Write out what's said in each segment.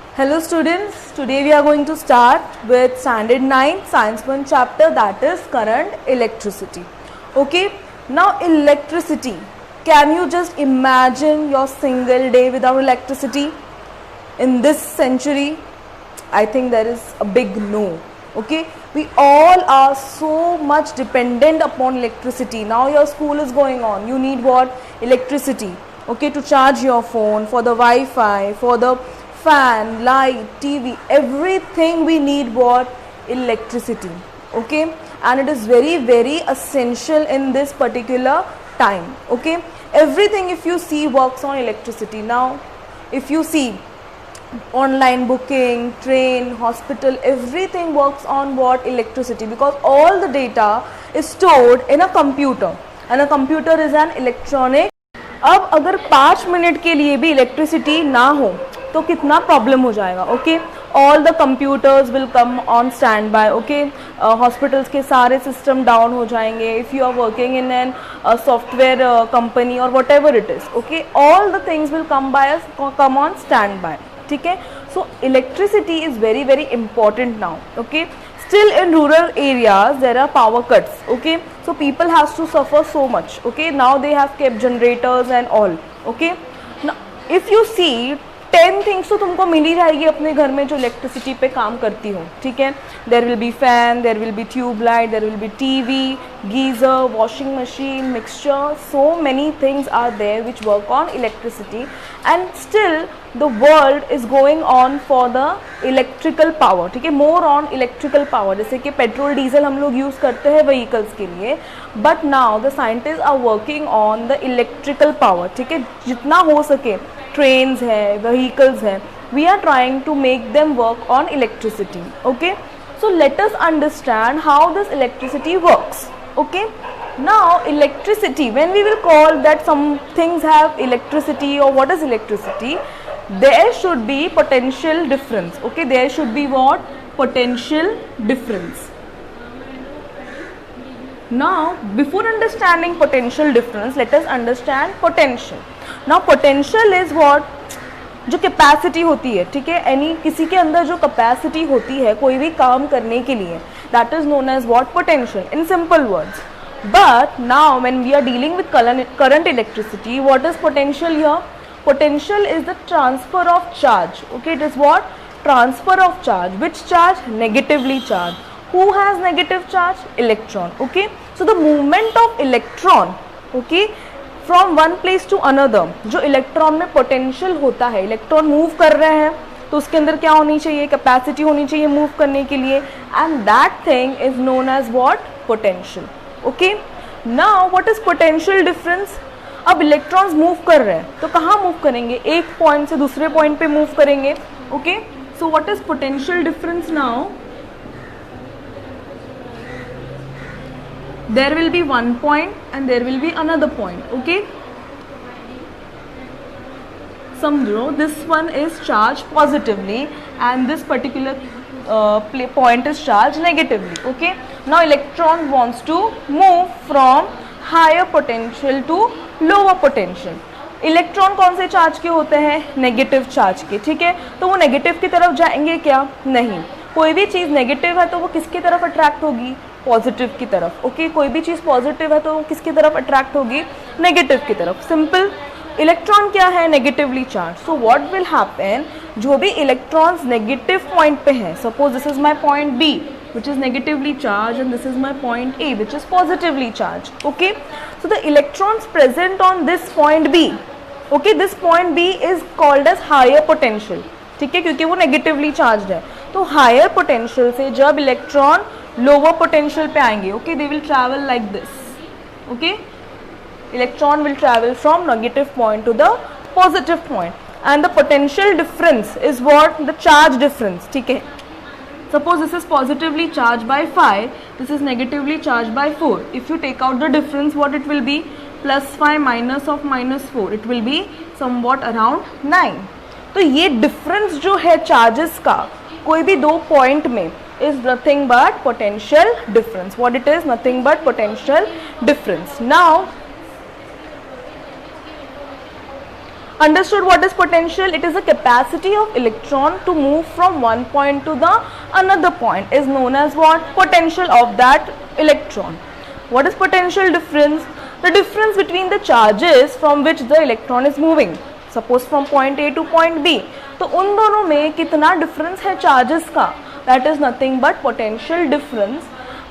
Hello students, today we are going to start with standard 9 science 1 chapter, that is current electricity. Okay, now electricity, can you just imagine your single day without electricity in this century? I think there is a big no. Okay, we all are so much dependent upon electricity. Now your school is going on, you need what? Electricity. Okay, to charge your phone, for the Wi-Fi, for the fan, light, TV, everything we need what? Electricity. Okay, and it is very essential in this particular time. Okay, everything if you see works on electricity. Now if you see online booking, train, hospital, everything works on what? Electricity, because all the data is stored in a computer and a computer is an electronic. अब अगर 5 minute के लिए भी electricity ना हो तो कितना problem हो जाएगा. Okay, all the computers will come on stand by. Okay, hospitals के सारे सिस्टम डाउन हो जाएंगे. If you are working in an software company और whatever it is, okay, all the things will come on stand by. ठीक है, so electricity is very important now. Okay, still in rural areas there are power cuts. Okay, so people has to suffer so much. Okay, now they have kept generators and all. Okay, now if you see 10 things तो तुमको मिल ही जाएगी अपने घर में जो electricity पे काम करती हो. ठीक है, there will be fan, there will be tube light, there will be TV, geyser, washing machine, mixture, so many things are there which work on electricity. And still the world is going on for the electrical power. ठीक है, more on electrical power. जैसे कि petrol diesel हम लोग use करते हैं vehicles के लिए, but now the scientist are working on the electrical power. ठीक है, जितना हो सके ट्रेन्स है, व्हीकल्स हैं, we are trying to make them work on electricity. Okay, so let us understand how this electricity works. Okay, now electricity, when we will call that some things have electricity or what is electricity, there should be potential difference. Okay, there should be what? Potential difference. Now before understanding potential difference, let us understand potential. Now potential is what? जो capacity होती है. ठीक है, any किसी के अंदर जो capacity होती है कोई भी काम करने के लिए, that is known as what? Potential, in simple words. But now when we are dealing with current electricity, what is potential here? Potential is the transfer of charge. Okay, it is what? Transfer of charge. Which charge? Negatively charged. Who has negative charge? Electron. Okay, so the movement of electron, okay, from one place to another, जो electron में potential होता है, electron move कर रहे हैं तो उसके अंदर क्या होनी चाहिए? कैपेसिटी होनी चाहिए मूव करने के लिए, and that thing is known as what? Potential. Okay, now what is potential difference? अब इलेक्ट्रॉन्स मूव कर रहे हैं तो कहाँ मूव करेंगे? एक पॉइंट से दूसरे पॉइंट पे मूव करेंगे. Okay, so what is potential difference? Now there will be one point and there will be another point. Okay, समझो this one is charged positively and this particular point is charged negatively. Okay, now electron wants to move from higher potential to lower potential. Electron कौन से charge के होते हैं? Negative charge के. ठीक है, तो वो नेगेटिव की तरफ जाएंगे क्या? नहीं. कोई भी चीज़ नेगेटिव है तो वो किसकी तरफ अट्रैक्ट होगी? पॉजिटिव की तरफ. ओके, कोई भी चीज़ पॉजिटिव है तो वो किसकी तरफ अट्रैक्ट होगी? नेगेटिव की तरफ. सिंपल. इलेक्ट्रॉन क्या है? Negatively charge. So what will happen? जो भी इलेक्ट्रॉन्स नेगेटिव पॉइंट पे हैं, suppose this is my point B which is negatively charged and this is my point A which is positively charged. Okay, so the electrons present on this point B, okay, this point B is called as higher potential. ठीक है, क्योंकि वो negatively charge है. तो higher potential से जब electron lower potential पे आएंगे, okay, they will travel like this. Okay, electron will travel from negative point to the positive point and the potential difference is what? The charge difference. ठीक है, suppose this is positively charged by 5, this is negatively charged by 4. If you take out the difference, what it will be? Plus 5 minus of minus 4, it will be somewhat around 9. तो ये difference जो है charges का कोई भी दो point में is nothing but potential difference. What it is? Nothing but potential difference. Now Understood what is potential? It is the capacity of electron to move from one point to the another point is known as what? Potential of that electron. What is potential difference? The difference between the charges from which the electron is moving. Suppose from point A to point B. तो उन दोनों में कितना difference है charges का? That is nothing but potential difference.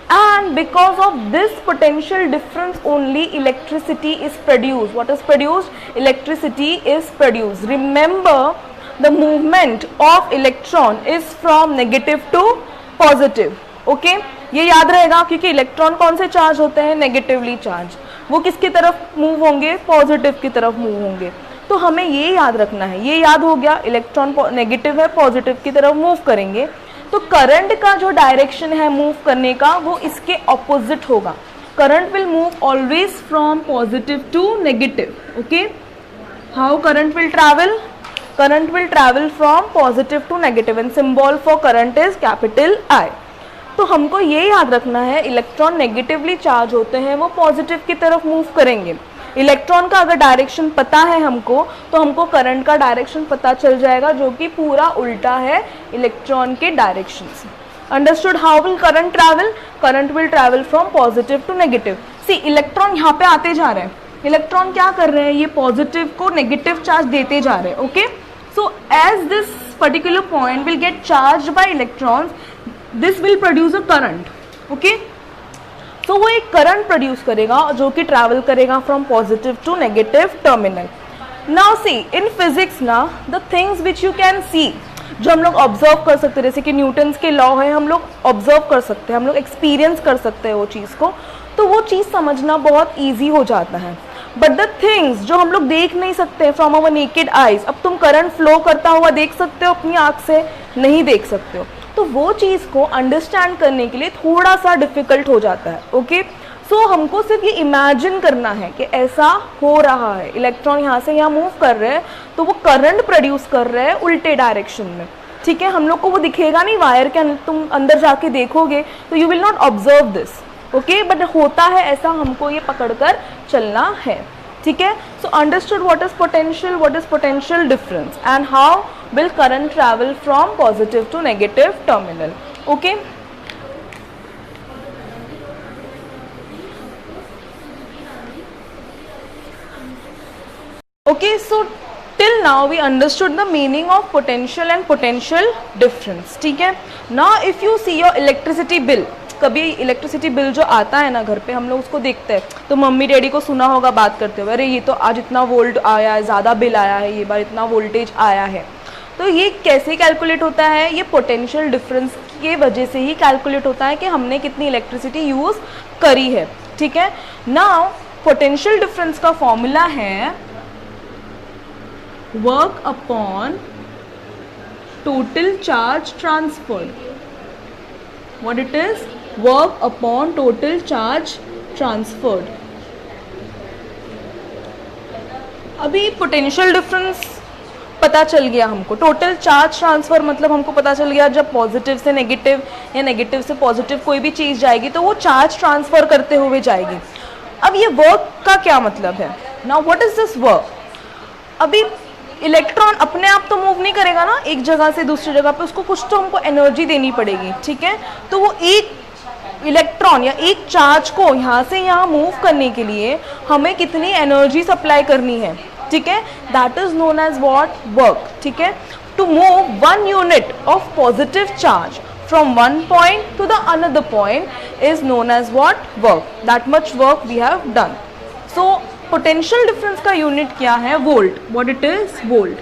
And because of this potential difference only electricity is produced. What is produced? Electricity is produced. Remember, the movement of electron is from negative to positive. Okay? ये याद रहेगा क्योंकि electron कौन से charge होते हैं? Negatively charge. वो किसकी तरफ मूव होंगे? पॉजिटिव की तरफ मूव होंगे. तो हमें ये याद रखना है. ये याद हो गया, इलेक्ट्रॉन नेगेटिव है, पॉजिटिव की तरफ मूव करेंगे. तो करंट का जो डायरेक्शन है मूव करने का वो इसके ऑपोजिट होगा. Current will move always from positive to negative. Okay, how current will travel? Current will travel from positive to negative and symbol for current is capital I. तो हमको ये याद रखना है, इलेक्ट्रॉन नेगेटिवली चार्ज होते हैं, वो पॉजिटिव की तरफ मूव करेंगे. इलेक्ट्रॉन का अगर डायरेक्शन पता है हमको, तो हमको करंट का डायरेक्शन पता चल जाएगा, जो कि पूरा उल्टा है इलेक्ट्रॉन के डायरेक्शन से. Understood? How will current travel? Current will travel from positive to negative. See, electron यहाँ पे आते जा रहे हैं. इलेक्ट्रॉन क्या कर रहे हैं? ये पॉजिटिव को नेगेटिव चार्ज देते जा रहे हैं. Okay, so as this particular point will get charge by electrons, this will produce a current. Okay, तो वो एक करंट प्रोड्यूस करेगा जो कि ट्रैवल करेगा from positive to negative terminal. Now see, in physics ना, the things which you can see, जो हम लोग ऑब्जर्व कर सकते हैं, जैसे कि न्यूटन्स के लॉ है, हम लोग ऑब्जर्व कर सकते हैं, हम लोग एक्सपीरियंस कर सकते हैं वो चीज़ को, तो वो चीज़ समझना बहुत ईजी हो जाता है. बट द थिंग्स जो हम लोग देख नहीं सकते फ्रॉम अवर नेकेड आइज, अब तुम करंट फ्लो करता हुआ देख सकते हो अपनी आँख से? नहीं देख सकते हो. तो वो चीज़ को अंडरस्टैंड करने के लिए थोड़ा सा डिफ़िकल्ट हो जाता है. ओके, सो हमको सिर्फ ये इमेजिन करना है कि ऐसा हो रहा है, इलेक्ट्रॉन यहाँ से यहाँ मूव कर रहे हैं, तो वो करंट प्रोड्यूस कर रहे हैं उल्टे डायरेक्शन में. ठीक है, हम लोग को वो दिखेगा नहीं वायर के, तुम अंदर जाके देखोगे तो you will not observe this. Okay, but होता है ऐसा, हमको ये पकड़कर चलना है. ठीक है, so understood what is potential, what is potential difference and how will current travel from positive to negative terminal. Okay, okay, so till now we understood the meaning of potential and potential difference. ठीक है, now if you see your electricity bill, कभी electricity bill जो आता है ना घर पे, हम लोग उसको देखते हैं, तो मम्मी डैडी को सुना होगा बात करते हुए, अरे ये तो आज इतना वोल्ट आया है, ज़्यादा बिल आया है, ये बार इतना वोल्टेज आया है. तो ये कैसे कैलकुलेट होता है? ये पोटेंशियल डिफरेंस के वजह से ही कैलकुलेट होता है कि हमने कितनी इलेक्ट्रिसिटी यूज़ करी है. ठीक है, नाउ पोटेंशियल डिफरेंस का फॉर्मूला है work upon total charge transferred. What it is? Work upon total charge transferred. अभी पोटेंशियल डिफरेंस पता चल गया हमको. टोटल चार्ज ट्रांसफर मतलब हमको पता चल गया जब पॉजिटिव से नेगेटिव या नेगेटिव से पॉजिटिव कोई भी चीज़ जाएगी तो वो चार्ज ट्रांसफर करते हुए जाएगी. अब ये वर्क का क्या मतलब है? Now what is this work? अभी इलेक्ट्रॉन अपने आप तो मूव नहीं करेगा ना एक जगह से दूसरी जगह पे, उसको कुछ तो हमको एनर्जी देनी पड़ेगी. ठीक है, तो वो एक इलेक्ट्रॉन या एक चार्ज को यहाँ से यहाँ मूव करने के लिए हमें कितनी एनर्जी सप्लाई करनी है? ठीक है, that is known as what? Work. ठीक है, to move one unit of positive charge from one point to the another point is known as what? Work. That much work we have done. So potential difference का unit क्या है? Volt. What it is? Volt.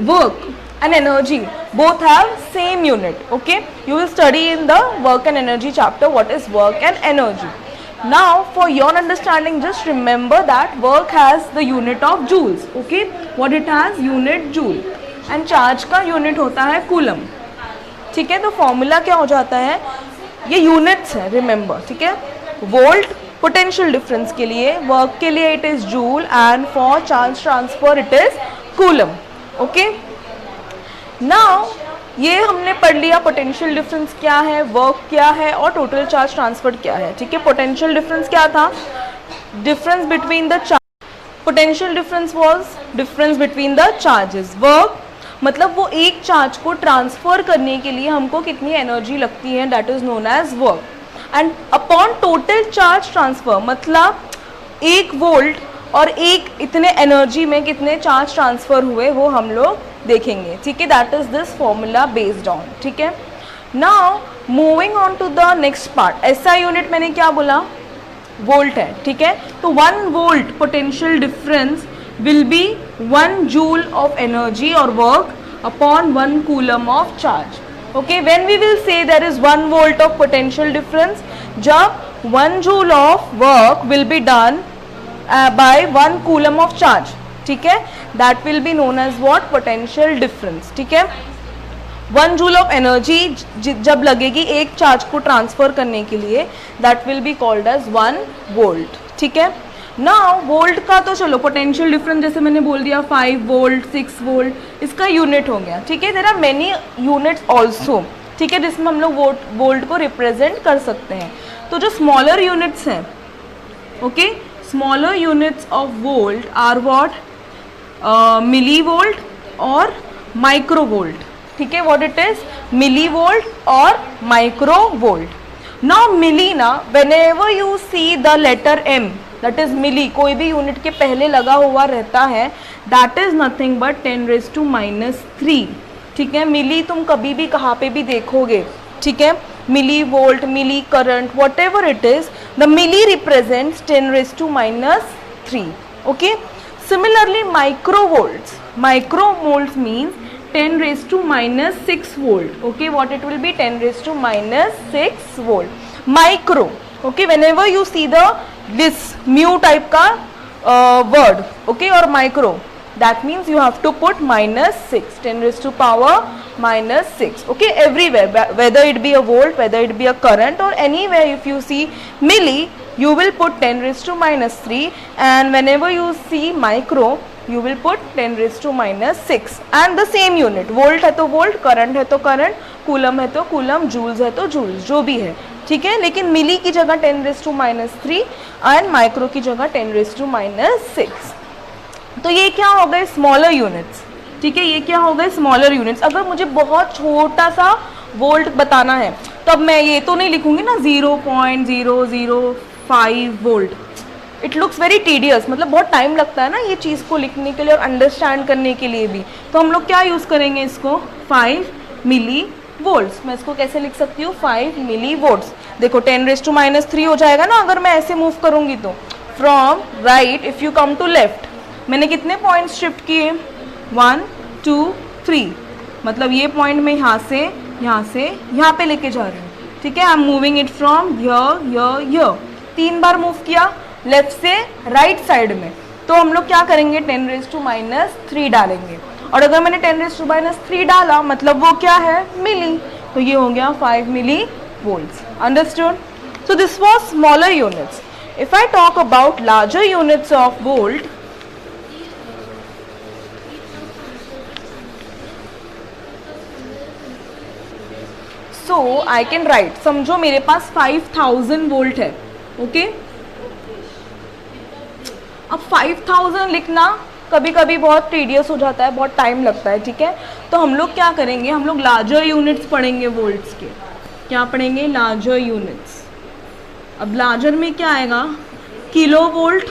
Work and energy both have same unit. Okay, you will study in the work and energy chapter what is work and energy. Now for your understanding just remember that work has the unit of joules. Okay, what it has? Unit joule. and charge का unit होता है coulomb. ठीक है, तो formula क्या हो जाता है? ये यूनिट्स है, रिमेंबर. ठीक है, वोल्ट पोटेंशियल डिफरेंस के लिए, वर्क के लिए it is joule and for charge transfer it is coulomb. Okay, now ये हमने पढ़ लिया पोटेंशियल डिफरेंस क्या है, वर्क क्या है और टोटल चार्ज ट्रांसफर क्या है. ठीक है, पोटेंशियल डिफरेंस क्या था? Difference between the potential difference vas deferens between the charges. Work मतलब वो एक चार्ज को ट्रांसफर करने के लिए हमको कितनी एनर्जी लगती है, that is known as work. And upon total charge transfer मतलब 1 वोल्ट और एक इतने एनर्जी में कितने चार्ज ट्रांसफर हुए वो हम लोग देखेंगे. ठीक है, that is this formula based on. ठीक है, now moving on to the next part. SI unit मैंने क्या बोला, वोल्ट है. ठीक है, तो 1 volt potential difference will be 1 joule of energy or work upon 1 coulomb of charge. Okay, when we will say there is 1 volt of potential difference, जब 1 joule of work will be done by 1 coulomb of charge. ठीक है, that will be known as what, potential difference. ठीक है, 1 joule of energy जब लगेगी एक charge को transfer करने के लिए, that will be called as 1 volt. ठीक है, नाउ वोल्ट का तो चलो पोटेंशियल डिफरेंस जैसे मैंने बोल दिया 5 वोल्ट 6 वोल्ट, इसका यूनिट हो गया. ठीक है, there are many units also. ठीक है, जिसमें हम लोग वोल्ट को रिप्रेजेंट कर सकते हैं. तो जो स्मॉलर यूनिट्स हैं, okay, smaller units of volt are what, millivolt और माइक्रो वोल्ट. ठीक है, what it is, millivolt और माइक्रो वोल्ट. नाउ मिली ना, whenever you see the letter m, that is milli, कोई भी unit के पहले लगा हुआ रहता है, दैट इज नथिंग बट 10⁻³ ठीक है, मिली तुम कभी भी कहाँ पे भी देखोगे. ठीक है, milli volt, milli current, whatever it is, the milli represents 10⁻³ okay. Similarly microvolts, microvolts means 10⁻6 volt. Okay, what it will be, 10⁻6 volt. Micro, okay, whenever you see the this mu type का word, okay, or micro, that means you have to put -6, 10⁻⁻6. Okay, everywhere, whether it be a volt, whether it be a current, or anywhere if you see milli, you will put 10⁻3, and whenever you see micro, you will put 10⁻6 and the same unit. Volt है तो volt, current है तो current, coulomb है तो coulomb, joules है तो joules, जो भी है. ठीक है, लेकिन मिली की जगह 10⁻³ एंड माइक्रो की जगह 10⁻6. तो ये क्या हो गए, स्मॉलर यूनिट्स. ठीक है, ये क्या हो गए, स्मॉलर यूनिट्स. अगर मुझे बहुत छोटा सा वोल्ट बताना है तो अब मैं ये तो नहीं लिखूंगी ना 0.005 volt. It looks very tedious, मतलब बहुत टाइम लगता है ना ये चीज़ को लिखने के लिए और अंडरस्टैंड करने के लिए भी. तो हम लोग क्या यूज़ करेंगे इसको, 5 मिली वोल्ट्स. मैं इसको कैसे लिख सकती हूँ, 5 मिली वोल्ट्स. देखो 10⁻³ हो जाएगा ना अगर मैं ऐसे मूव करूँगी तो. From right if you come to left, मैंने कितने पॉइंट्स शिफ्ट किए, 1 2 3, मतलब ये पॉइंट मैं यहाँ से यहाँ पे लेके जा रही हूँ. ठीक है, I am moving it from य 3 बार मूव किया लेफ्ट से राइट साइड में. तो हम लोग क्या करेंगे, 10⁻³ डालेंगे. और अगर मैंने 10⁻³ डाला मतलब वो क्या है, मिली, तो ये हो गया 5 millivolts. Understood. So this was smaller units. If I talk about larger units of volt, so I can write, समझो मेरे पास 5000 वोल्ट है. ओके, अब 5000 लिखना कभी कभी बहुत टीडियस हो जाता है, बहुत टाइम लगता है. ठीक है, तो हम लोग क्या करेंगे, हम लोग लार्जर यूनिट्स पढ़ेंगे वोल्ट्स के. क्या पढ़ेंगे, लार्जर यूनिट्स. अब लार्जर में क्या आएगा, किलो वोल्ट.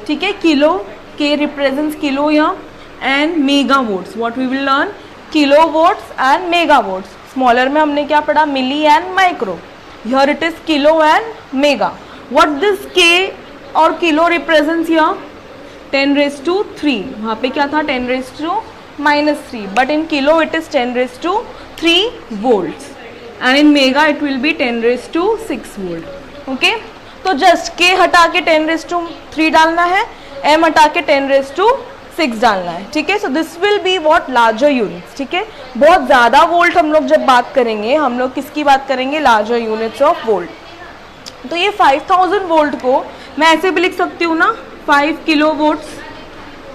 ठीक है, किलो के रिप्रेजेंट्स किलो या, and megavolts. What we will learn, kilovolts and megavolts. Smaller में हमने क्या पढ़ा, milli and micro. Here it is kilo and mega. What this K और kilo represents here, 10⁻3. वहाँ पे क्या था, 10⁻⁻3, but in kilo it is 10⁻3 volts, and in mega it will B 10⁻6 volt. Okay, तो जस्ट के हटा के 10⁻3 डालना है, एम हटा के 10⁻6 डालना है. ठीक है, so this will be what, larger units. ठीक है, बहुत ज़्यादा वोल्ट हम लोग जब बात करेंगे, हम लोग किसकी बात करेंगे, लार्जर यूनिट्स ऑफ वोल्ट. तो ये 5000 वोल्ट को मैं ऐसे भी लिख सकती हूँ ना, 5 किलो वोल्ट्स,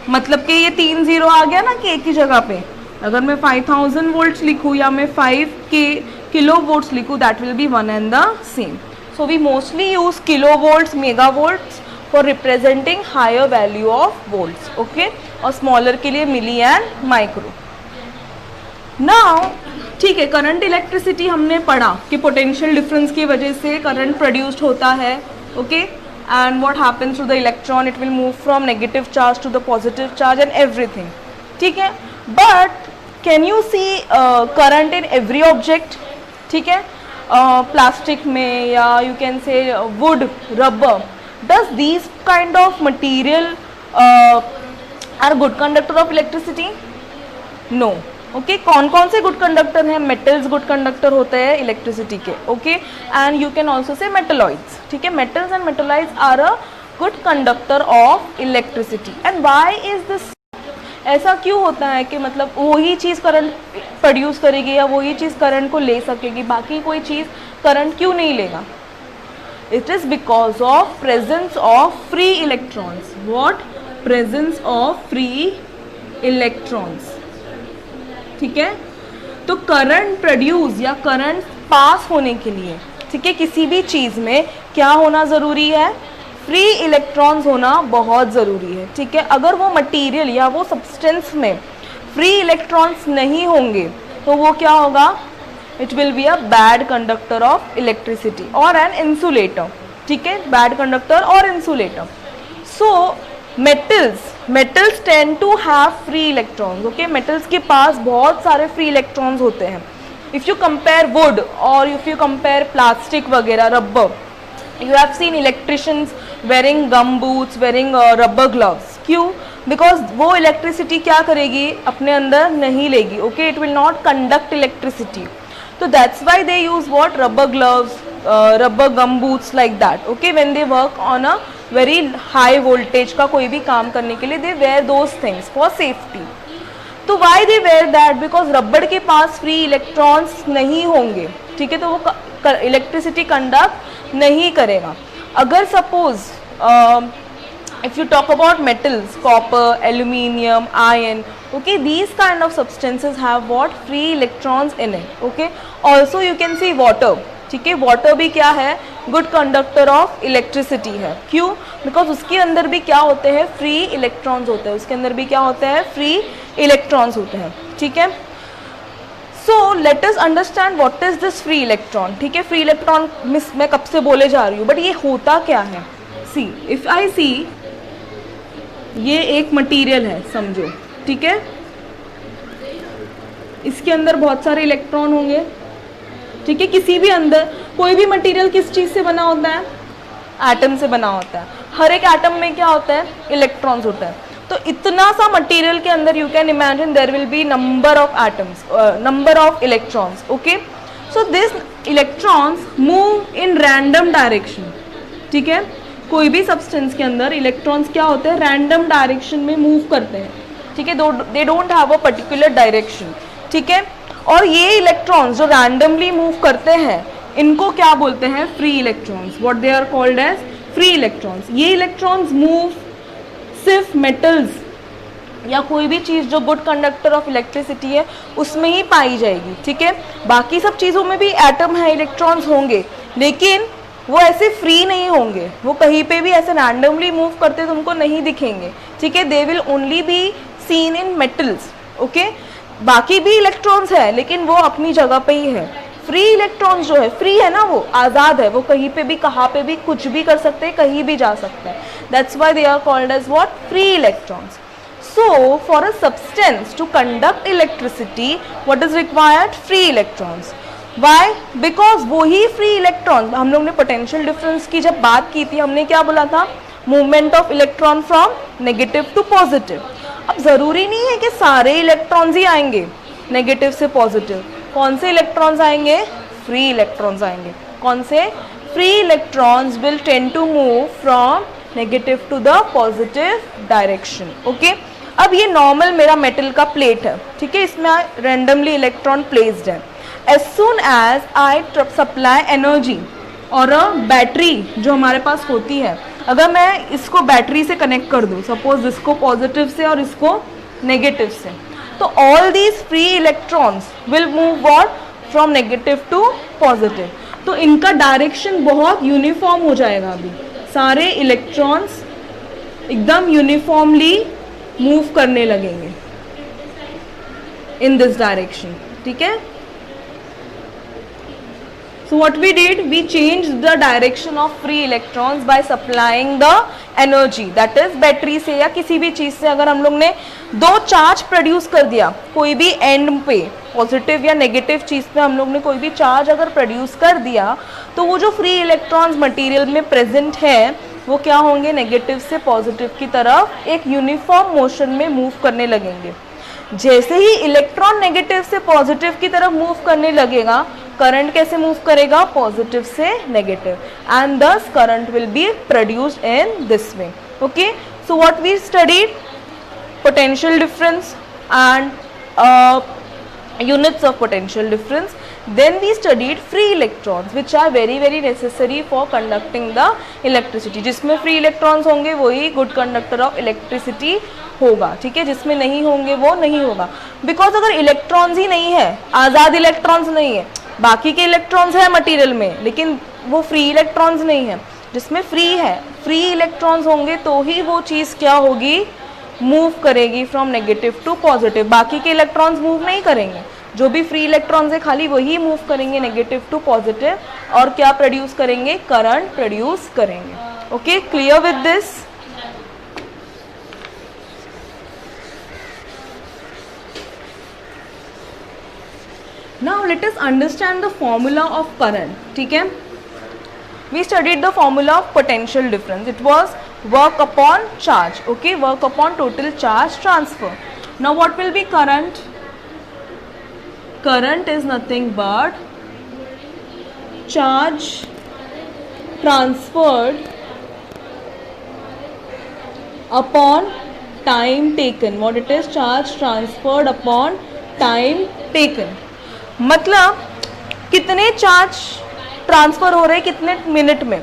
मतलब कि ये 3 0 आ गया ना के की जगह पे. अगर मैं 5000 वोल्ट्स लिखूँ या मैं 5 किलो वोल्ट्स लिखूँ, that will be one and the same. So we mostly use kilo volts, mega volts for representing higher value of volts, okay, और स्मॉलर के लिए मिली एंड माइक्रो। नाउ ठीक है, करंट इलेक्ट्रिसिटी हमने पढ़ा कि पोटेंशियल डिफरेंस की वजह से करंट प्रोड्यूस्ड होता है, okay, and what happens to the electron, it will move from negative charge to the positive charge and everything, ठीक है। But can you see current in every object, ठीक है, plastic में या you can say wood, rubber, does these kind of material are good conductor of electricity? No, okay. कौन कौन से good conductor हैं? मेटल्स गुड कंडक्टर होते हैं इलेक्ट्रिसिटी के, okay, and you can also say metalloids, ठीक है। Metals and metalloids are a good conductor of electricity. And why is this? ऐसा क्यों होता है कि मतलब वही चीज़ करंट प्रोड्यूस करेगी या वही चीज़ करंट को ले सकेगी, बाकी कोई चीज़ करंट क्यों नहीं लेगा? It is because of presence of free electrons. What? Presence of free electrons, ठीक है। तो करंट प्रोड्यूस या करंट पास होने के लिए, ठीक है, किसी भी चीज़ में क्या होना ज़रूरी है? फ्री इलेक्ट्रॉन्स होना बहुत ज़रूरी है, ठीक है। अगर वो मटेरियल या वो सब्सटेंस में फ्री इलेक्ट्रॉन्स नहीं होंगे तो वो क्या होगा? It will be a bad conductor of electricity और एन इंसुलेटर, ठीक है, बैड कंडक्टर और insulator. So metals tend to have free electrons, okay. Metals के पास बहुत सारे फ्री इलेक्ट्रॉन्स होते हैं। इफ़ यू कंपेयर वुड और इफ़ यू कंपेयर प्लास्टिक वगैरह, rubber, you have seen electricians wearing gum boots, wearing rubber gloves. क्यों? Because वो इलेक्ट्रिसिटी क्या करेगी? अपने अंदर नहीं लेगी, okay, it will not conduct electricity. तो that's why they use what? Rubber gloves, rubber gum boots, like that, okay, when they work on a very high voltage का कोई भी काम करने के लिए they wear those things for safety. तो why they wear that? Because रबड़ के पास फ्री इलेक्ट्रॉन्स नहीं होंगे, ठीक है, तो वो इलेक्ट्रिसिटी कंडक्ट नहीं करेगा। अगर suppose if you talk about metals, copper, aluminium, iron, okay, these kind of substances have what? Free electrons in it, okay. Also you can see water, ठीक है, वाटर भी क्या है? गुड कंडक्टर ऑफ इलेक्ट्रिसिटी है। क्यों? Because उसके अंदर भी क्या होते हैं? फ्री इलेक्ट्रॉन्स होते हैं, उसके अंदर भी क्या होते हैं? फ्री इलेक्ट्रॉन्स होते हैं, ठीक है। सो let us understand what is this free electron, ठीक है। फ्री इलेक्ट्रॉन मिस मैं कब से बोले जा रही हूँ, बट ये होता क्या है? सी, इफ आई सी, ये एक मटेरियल है समझो, ठीक है, इसके अंदर बहुत सारे इलेक्ट्रॉन होंगे, ठीक है। किसी भी अंदर कोई भी मटेरियल किस चीज़ से बना होता है? एटम से बना होता है। हर एक एटम में क्या होता है? इलेक्ट्रॉन्स होता है। तो इतना सा मटेरियल के अंदर you can imagine there will be number of atoms, number of electrons, okay. So this electrons move in random direction, ठीक है। कोई भी सब्सटेंस के अंदर इलेक्ट्रॉन्स क्या होते हैं? रैंडम डायरेक्शन में मूव करते हैं, ठीक है, they don't have a particular direction, ठीक है। और ये इलेक्ट्रॉन्स जो रैंडमली मूव करते हैं, इनको क्या बोलते हैं? Free electrons. What they are called as? Free electrons. ये इलेक्ट्रॉन्स मूव सिर्फ मेटल्स या कोई भी चीज़ जो गुड कंडक्टर ऑफ इलेक्ट्रिसिटी है उसमें ही पाई जाएगी, ठीक है। बाकी सब चीज़ों में भी एटम है, इलेक्ट्रॉन्स होंगे, लेकिन वो ऐसे फ्री नहीं होंगे, वो कहीं पे भी ऐसे रैंडमली मूव करते तुमको नहीं दिखेंगे, ठीक है। They will only be seen in metals, okay. बाकी भी इलेक्ट्रॉन्स है लेकिन वो अपनी जगह पे ही है। फ्री इलेक्ट्रॉन्स जो है, फ्री है ना, वो आज़ाद है, वो कहीं पे भी कहाँ पे भी कुछ भी कर सकते हैं, कहीं भी जा सकते हैं। That's why they are called as what? Free electrons. So for a substance to conduct electricity what is required? Free electrons. Why? Because वो ही फ्री इलेक्ट्रॉन, हम लोग ने पोटेंशियल डिफरेंस की जब बात की थी, हमने क्या बोला था? Movement of electron from negative to positive. अब ज़रूरी नहीं है कि सारे इलेक्ट्रॉन्स ही आएंगे नेगेटिव से पॉजिटिव। कौन से इलेक्ट्रॉन्स आएंगे? फ्री इलेक्ट्रॉन्स आएंगे। कौन से? Free electrons will tend to move from negative to the positive direction, okay. अब ये नॉर्मल मेरा मेटल का प्लेट है, ठीक है, इसमें रैंडमली इलेक्ट्रॉन प्लेस्ड है। As soon as I supply energy और अ बैटरी जो हमारे पास होती है, अगर मैं इसको बैटरी से कनेक्ट कर दूँ, सपोज इसको पॉजिटिव से और इसको नेगेटिव से, तो all these free electrons will move what? From negative to positive. तो इनका डायरेक्शन बहुत यूनिफॉर्म हो जाएगा। अभी सारे इलेक्ट्रॉन्स एकदम यूनिफॉर्मली मूव करने लगेंगे इन दिस डायरेक्शन, ठीक है। So what we did, we changed the direction of free electrons by supplying the energy, that is battery से या किसी भी चीज से अगर हम लोग ने दो चार्ज प्रोड्यूस कर दिया, कोई भी एंड पे पॉजिटिव या नेगेटिव चीज पे हम लोग ने कोई भी चार्ज अगर प्रोड्यूस कर दिया, तो वो जो फ्री इलेक्ट्रॉन्स मटेरियल में प्रेजेंट है वो क्या होंगे, नेगेटिव से पॉजिटिव की तरफ एक यूनिफॉर्म मोशन में मूव करने लगेंगे। जैसे ही इलेक्ट्रॉन नेगेटिव से पॉजिटिव की तरफ मूव करने लगेगा, करंट कैसे मूव करेगा, पॉजिटिव से negative, and this current will be produced in this way. Okay, so what we studied, potential difference and units of potential difference. Then we studied free electrons which are very very necessary for conducting the electricity. जिसमें free electrons होंगे वही good conductor of electricity होगा, ठीक है, जिसमें नहीं होंगे वो नहीं होगा। बिकॉज अगर इलेक्ट्रॉन्स ही नहीं है, आज़ाद इलेक्ट्रॉन्स नहीं है, बाकी के इलेक्ट्रॉन्स है मटीरियल में लेकिन वो फ्री इलेक्ट्रॉन्स नहीं है, जिसमें फ्री है, फ्री इलेक्ट्रॉन्स होंगे तो ही वो चीज़ क्या होगी, मूव करेगी फ्रॉम नेगेटिव टू पॉजिटिव। बाकी के इलेक्ट्रॉन्स मूव नहीं करेंगे, जो भी फ्री इलेक्ट्रॉन्स है खाली वही मूव करेंगे नेगेटिव टू पॉजिटिव, और क्या प्रोड्यूस करेंगे, करंट प्रोड्यूस करेंगे। Okay, clear with this? Now let us understand the formula of current, ठीक है। We studied the formula of potential difference. It was work upon charge, okay, work upon total charge transfer. Now what will be current? Current is nothing but charge transferred upon time taken. What it is? Charge transferred upon time taken. मतलब कितने charge transfer हो रहे हैं कितने minute में,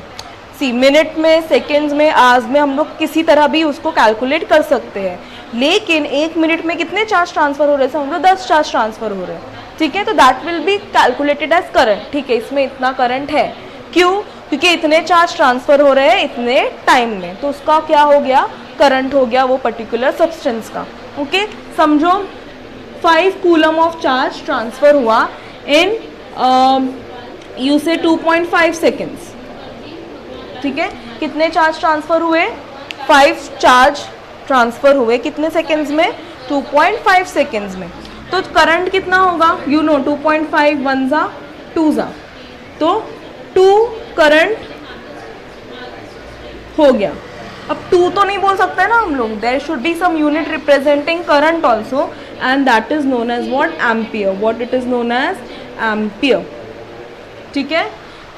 सी minute में, seconds में, hours में, हम लोग किसी तरह भी उसको कैलकुलेट कर सकते हैं। लेकिन एक मिनट में कितने चार्ज ट्रांसफर हो रहे हैं, समझो 10 चार्ज ट्रांसफर हो रहे हैं, ठीक है, तो that will be calculated as current, ठीक है, इसमें इतना करंट है। क्यों? क्योंकि इतने चार्ज ट्रांसफर हो रहे हैं इतने टाइम में, तो उसका क्या हो गया, करंट हो गया वो पर्टिकुलर सब्सटेंस का। ओके, समझो 5 कूलम ऑफ चार्ज ट्रांसफर हुआ इन यू से 2.5 सेकेंड्स, ठीक है, कितने चार्ज ट्रांसफर हुए, 5 चार्ज ट्रांसफर हुए कितने सेकेंड्स में, 2.5 सेकेंड्स में। तो करंट कितना होगा, यू नो 2.5 1 जा 2 जा, तो 2 करंट हो गया। अब 2 तो नहीं बोल सकते ना हम लोग, there should be some unit representing current also, and that is known as what, ampere. What it is known as, ampere, ठीक है।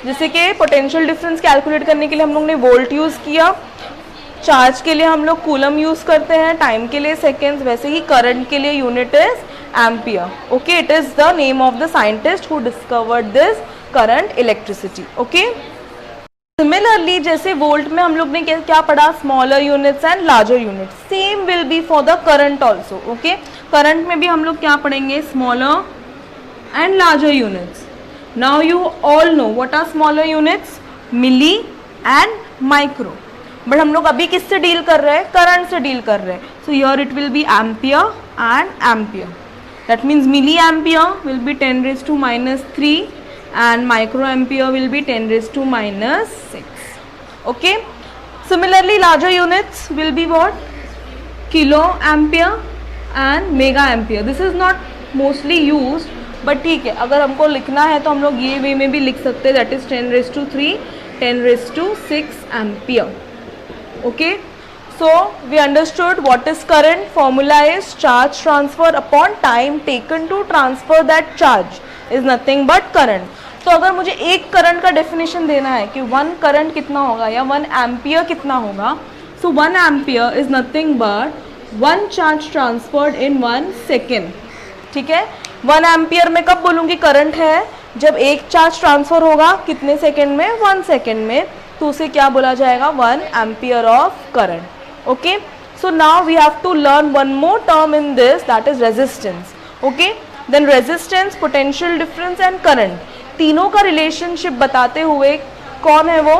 जैसे कि पोटेंशियल डिफरेंस कैलकुलेट करने के लिए हम लोग ने वोल्ट यूज़ किया, चार्ज के लिए हम लोग कूलम यूज़ करते हैं, टाइम के लिए सेकेंड्स, वैसे ही करंट के लिए unit is ampere. Okay, it is the name of the scientist who discovered this current electricity. Okay, similarly जैसे वोल्ट में हम लोग ने क्या पढ़ा, smaller units and larger units, same will be for the current also. Okay, current में भी हम लोग क्या पढ़ेंगे, smaller and larger units. Now you all know what are smaller units, milli and micro. But हम लोग अभी किससे डील कर रहे हैं, करंट से डील कर रहे हैं। So here it will be ampere and ampere. That means milliampere will be 10 raised to minus 3 and microampere will be 10 raised to minus 6. Okay. Similarly, larger units will be what? Kiloampere and megaAmpere. This is not mostly used. But ठीक है, अगर हमको लिखना है तो हम लोग ये वे में भी लिख सकते हैं, that is 10 raised to 3, 10 raised to 6 ampere. Okay, so we understood what is current, formula is charge transfer upon time taken to transfer that charge is nothing but current. तो अगर मुझे एक करंट का डेफिनेशन देना है कि 1 current कितना होगा या 1 एम्पियर कितना होगा, सो 1 ampere is nothing but 1 charge transferred in 1 second, ठीक है। 1 एम्पियर में कब बोलूँगी करंट है, जब एक चार्ज ट्रांसफर होगा कितने सेकेंड में, 1 सेकेंड में, तो उसे क्या बोला जाएगा, 1 ampere of current. Okay, so now we have to learn one more term in this, that is resistance. Okay, then resistance, potential difference and current, तीनों का रिलेशनशिप बताते हुए कौन है वो,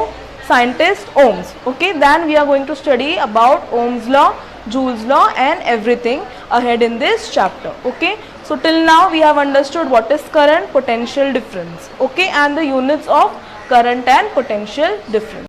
scientist Ohms. Okay, then we are going to study about Ohm's law, Joule's law and everything ahead in this chapter. Okay, so till now we have understood what is current, potential difference, okay, and the units of current and potential difference.